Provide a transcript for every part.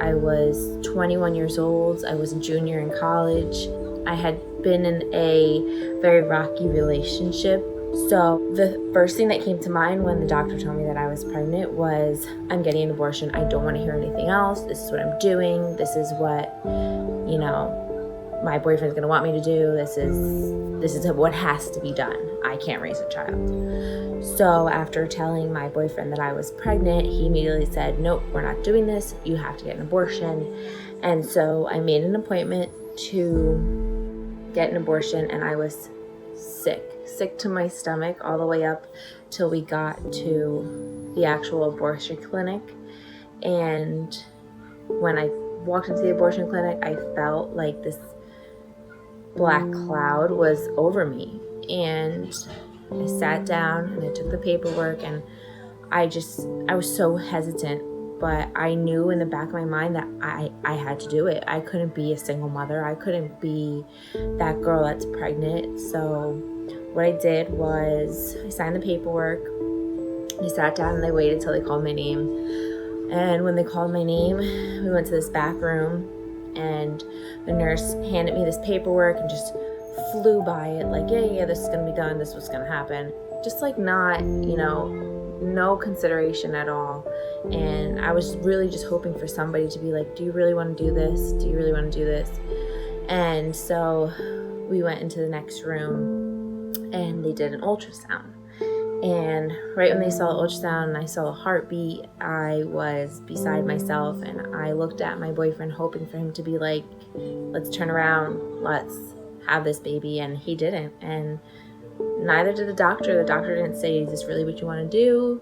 I was 21 years old. I was a junior in college. I had been in a very rocky relationship. So the first thing that came to mind when the doctor told me that I was pregnant was, I'm getting an abortion. I don't want to hear anything else. This is what I'm doing. This is what, my boyfriend's going to want me to do. This is what has to be done. I can't raise a child. So after telling my boyfriend that I was pregnant, he immediately said, nope, we're not doing this. You have to get an abortion. And so I made an appointment to get an abortion, and I was sick to my stomach all the way up till we got to the actual abortion clinic. And when I walked into the abortion clinic, I felt like this black cloud was over me. And I sat down and I took the paperwork, and I was so hesitant, but I knew in the back of my mind that I had to do it. I couldn't be a single mother. I couldn't be that girl that's pregnant. So what I did was I signed the paperwork. I sat down and I waited till they called my name. And when they called my name, we went to this back room, and the nurse handed me this paperwork and just flew by it like, yeah, this is going to be done. This is what's going to happen. Just like not, no consideration at all. And I was really just hoping for somebody to be like, do you really want to do this? Do you really want to do this? And so we went into the next room and they did an ultrasound. And right when they saw the ultrasound and I saw a heartbeat, I was beside myself, and I looked at my boyfriend hoping for him to be like, let's turn around, let's have this baby. And he didn't. And neither did the doctor. The doctor didn't say, is this really what you want to do?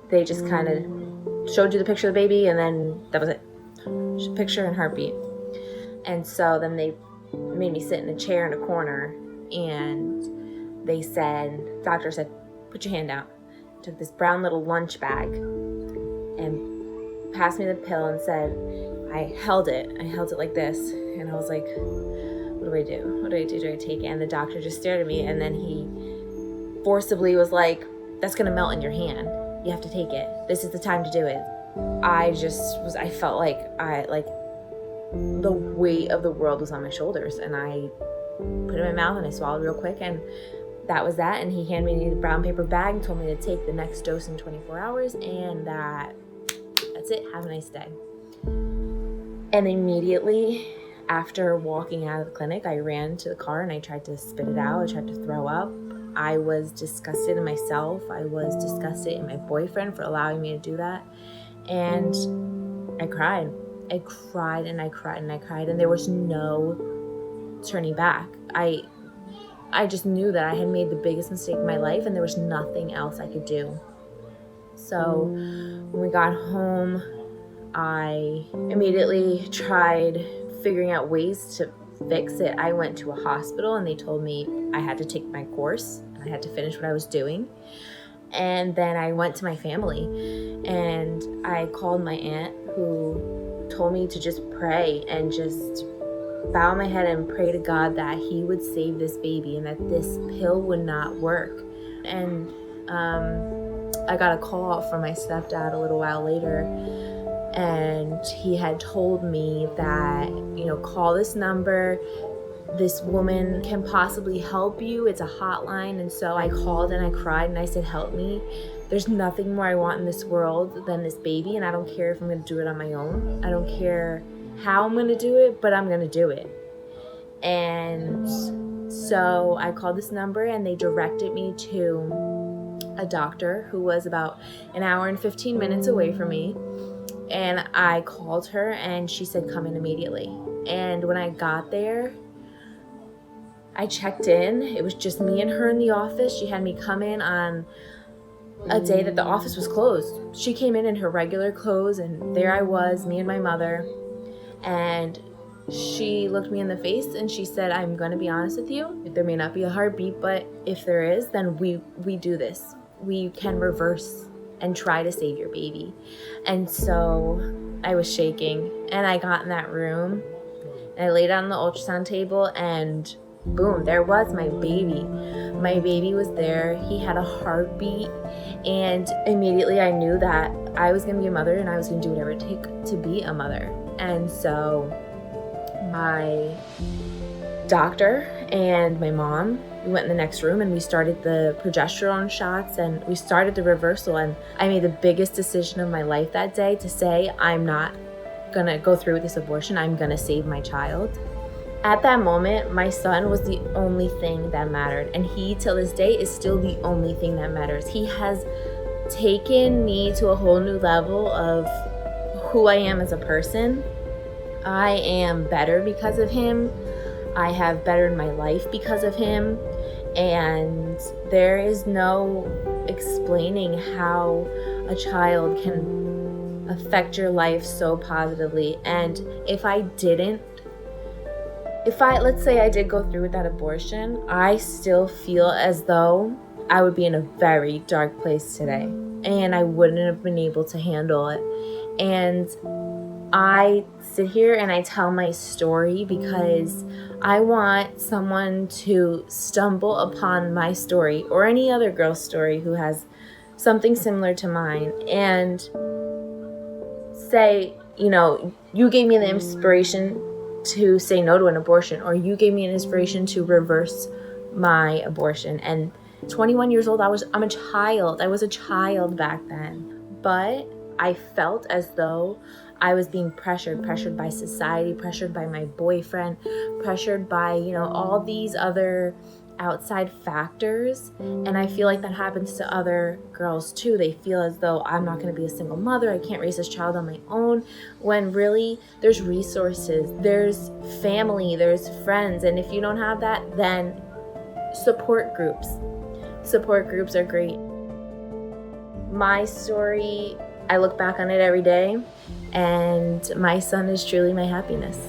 They just kind of showed you the picture of the baby, and then that was it. Picture and heartbeat. And so then they made me sit in a chair in a corner, and doctor said, put your hand out. Took this brown little lunch bag and passed me the pill and said, I held it like this. And I was like, what do I do? What do I do? Do I take it? And the doctor just stared at me, and then he forcibly was like, that's going to melt in your hand. You have to take it. This is the time to do it. I felt like the weight of the world was on my shoulders, and I put it in my mouth and I swallowed real quick, and that was that. And he handed me the brown paper bag and told me to take the next dose in 24 hours, and that's it. Have a nice day. And immediately after walking out of the clinic, I ran to the car and I tried to spit it out. I tried to throw up. I was disgusted in myself. I was disgusted in my boyfriend for allowing me to do that. And I cried. I cried and I cried and I cried, and there was no turning back. I just knew that I had made the biggest mistake of my life, and there was nothing else I could do. So when we got home, I immediately tried figuring out ways to fix it. I went to a hospital, and they told me I had to take my course and I had to finish what I was doing. And then I went to my family, and I called my aunt, who told me to just pray and just bow my head and pray to God that he would save this baby and that this pill would not work. And I got a call from my stepdad a little while later, and he had told me that, call this number. This woman can possibly help you. It's a hotline. And so I called and I cried and I said, help me. There's nothing more I want in this world than this baby, and I don't care if I'm going to do it on my own. I don't care how I'm going to do it, but I'm going to do it. And so I called this number, and they directed me to a doctor who was about an hour and 15 minutes away from me. And I called her, and she said, come in immediately. And when I got there, I checked in. It was just me and her in the office. She had me come in on a day that the office was closed. She came in her regular clothes, and there I was, me and my mother. And she looked me in the face and she said, I'm going to be honest with you. There may not be a heartbeat, but if there is, then we do this. We can reverse and try to save your baby. And so I was shaking, and I got in that room and I laid on the ultrasound table, and boom, there was my baby. My baby was there. He had a heartbeat, and immediately I knew that I was gonna be a mother and I was gonna do whatever it takes to be a mother. And so my doctor and my mom, we went in the next room and we started the progesterone shots and we started the reversal. And I made the biggest decision of my life that day to say, I'm not gonna go through with this abortion. I'm gonna save my child. At that moment, my son was the only thing that mattered. And he, till this day, is still the only thing that matters. He has taken me to a whole new level of who I am as a person. I am better because of him. I have bettered my life because of him. And there is no explaining how a child can affect your life so positively. And let's say I did go through with that abortion, I still feel as though I would be in a very dark place today and I wouldn't have been able to handle it. And I sit here and I tell my story because I want someone to stumble upon my story or any other girl's story who has something similar to mine and say, you gave me the inspiration to say no to an abortion, or you gave me an inspiration to reverse my abortion. And 21 years old, I'm a child. I was a child back then. But I felt as though I was being pressured by society, pressured by my boyfriend, pressured by, all these other outside factors. And I feel like that happens to other girls too. They feel as though I'm not going to be a single mother. I can't raise this child on my own, when really there's resources, there's family, there's friends. And if you don't have that, then support groups. Support groups are great. My story, I look back on it every day, and my son is truly my happiness.